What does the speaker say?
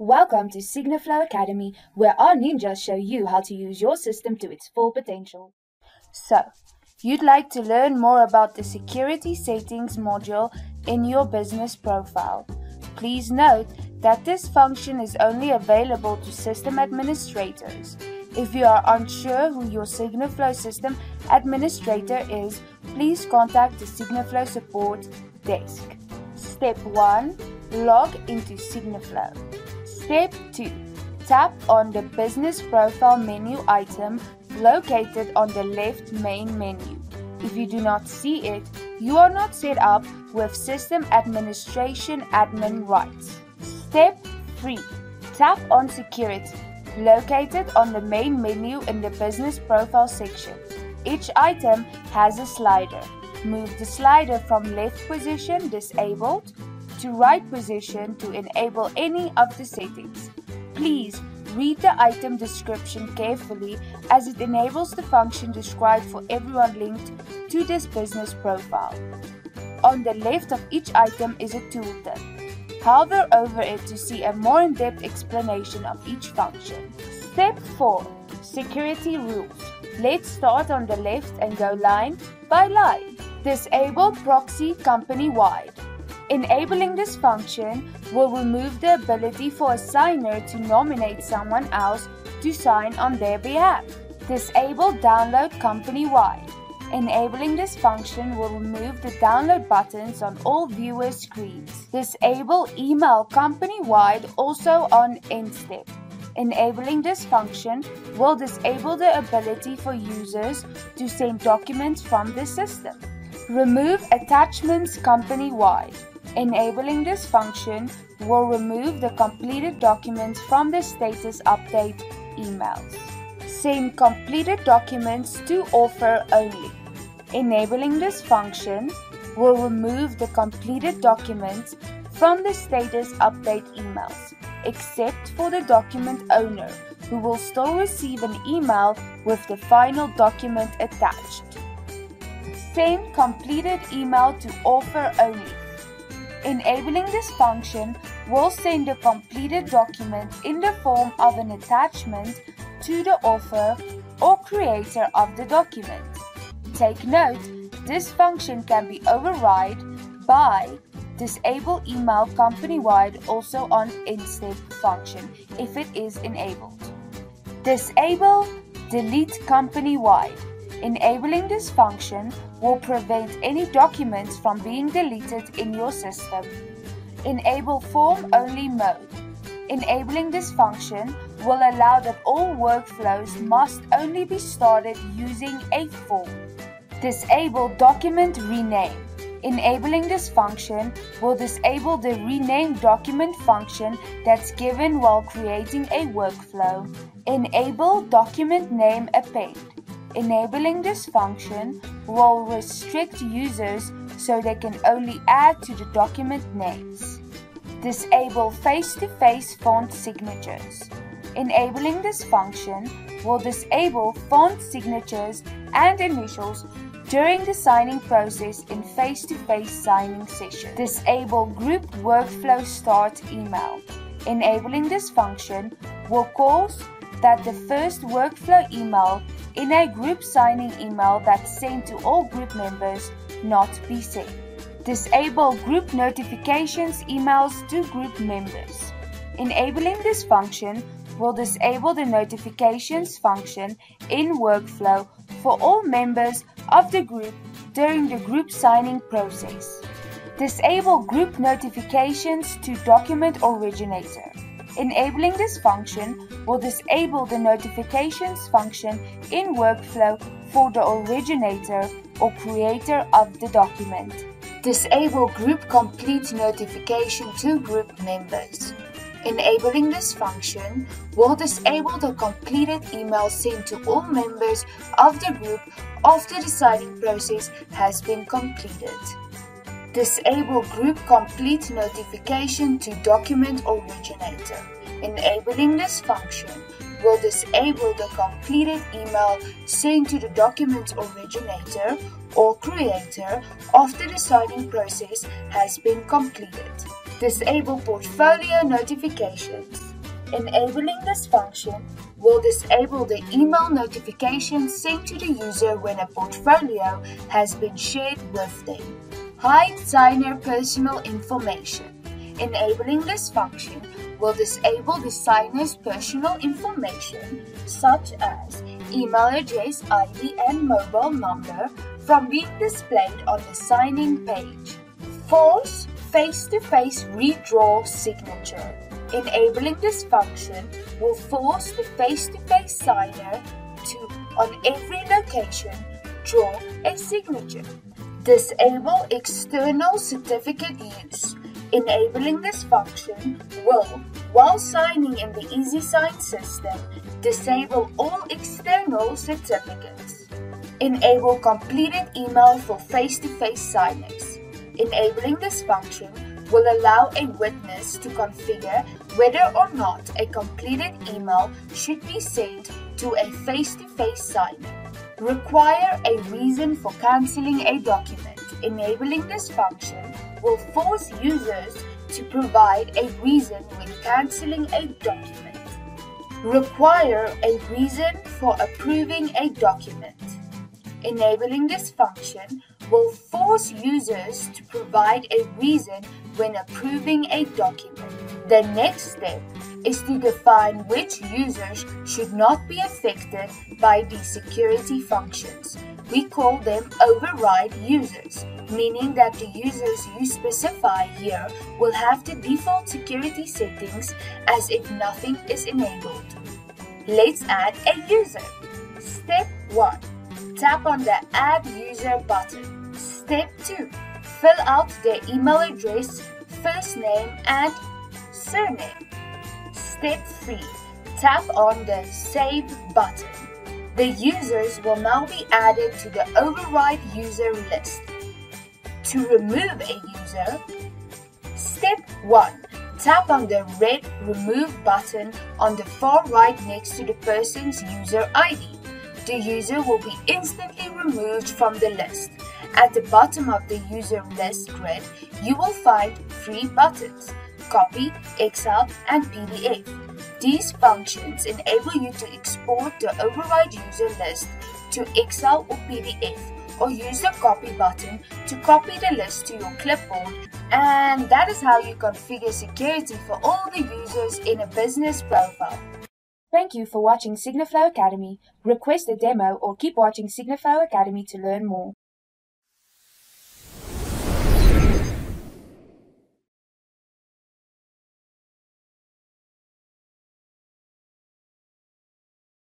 Welcome to SigniFlow Academy, where our ninjas show you how to use your system to its full potential. So, you'd like to learn more about the security settings module in your business profile. Please note that this function is only available to system administrators. If you are unsure who your SigniFlow system administrator is, please contact the SigniFlow support desk. Step 1. Log into SigniFlow. Step 2. Tap on the Business Profile menu item located on the left main menu. If you do not see it, you are not set up with System Administration admin rights. Step 3. Tap on Security, located on the main menu in the Business Profile section. Each item has a slider. Move the slider from left position disabled to right position to enable any of the settings. Please read the item description carefully as it enables the function described for everyone linked to this business profile. On the left of each item is a tooltip. Hover over it to see a more in-depth explanation of each function. Step 4. Security rules. Let's start on the left and go line by line. Disable proxy company-wide. Enabling this function will remove the ability for a signer to nominate someone else to sign on their behalf. Disable download company-wide. Enabling this function will remove the download buttons on all viewer screens. Disable email company-wide also on end step. Enabling this function will disable the ability for users to send documents from the system. Remove attachments company-wide. Enabling this function will remove the completed documents from the status update emails. Send completed documents to offer only. Enabling this function will remove the completed documents from the status update emails, except for the document owner, who will still receive an email with the final document attached. Send completed email to offer only. Enabling this function will send a completed document in the form of an attachment to the author or creator of the document. Take note, this function can be overriden by disable email company-wide also on end-step function if it is enabled. Disable delete company-wide. Enabling this function will prevent any documents from being deleted in your system. Enable form-only mode. Enabling this function will allow that all workflows must only be started using a form. Disable document rename. Enabling this function will disable the rename document function that's given while creating a workflow. Enable document name append. Enabling this function will restrict users so they can only add to the document names. Disable face-to-face font signatures. Enabling this function will disable font signatures and initials during the signing process in face-to-face signing session. Disable group workflow start email. Enabling this function will cause that the first workflow email in a group signing email that's sent to all group members not be sent. Disable group notifications emails to group members. Enabling this function will disable the notifications function in workflow for all members of the group during the group signing process. Disable group notifications to document originator. Enabling this function will disable the notifications function in workflow for the originator or creator of the document. Disable group complete notification to group members. Enabling this function will disable the completed email sent to all members of the group after the signing process has been completed. Disable group complete notification to document originator. Enabling this function will disable the completed email sent to the document originator or creator after the signing process has been completed. Disable portfolio notifications. Enabling this function will disable the email notifications sent to the user when a portfolio has been shared with them. Hide signer personal information. Enabling this function will disable the signer's personal information, such as email address, ID, and mobile number, from being displayed on the sign-in page. Force face-to-face redraw signature. Enabling this function will force the face-to-face signer to, on every location, draw a signature. Disable external certificate use. Enabling this function will, while signing in the EasySign system, disable all external certificates. Enable completed email for face-to-face signers. Enabling this function will allow a witness to configure whether or not a completed email should be sent to a face-to-face signer. Require a reason for cancelling a document. Enabling this function will force users to provide a reason when cancelling a document. Require a reason for approving a document. Enabling this function will force users to provide a reason when approving a document. The next step is to define which users should not be affected by these security functions. We call them override users, meaning that the users you specify here will have the default security settings as if nothing is enabled. Let's add a user. Step 1. Tap on the Add User button. Step 2. Fill out their email address, first name and surname. Step 3. Tap on the Save button. The users will now be added to the Override User list. To remove a user, Step 1. Tap on the red Remove button on the far right next to the person's user ID. The user will be instantly removed from the list. At the bottom of the user list grid, you will find 3 buttons: Copy, Excel, and PDF. These functions enable you to export the override user list to Excel or PDF, or use the Copy button to copy the list to your clipboard. And that is how you configure security for all the users in a business profile. Thank you for watching SigniFlow Academy. Request a demo or keep watching SigniFlow Academy to learn more.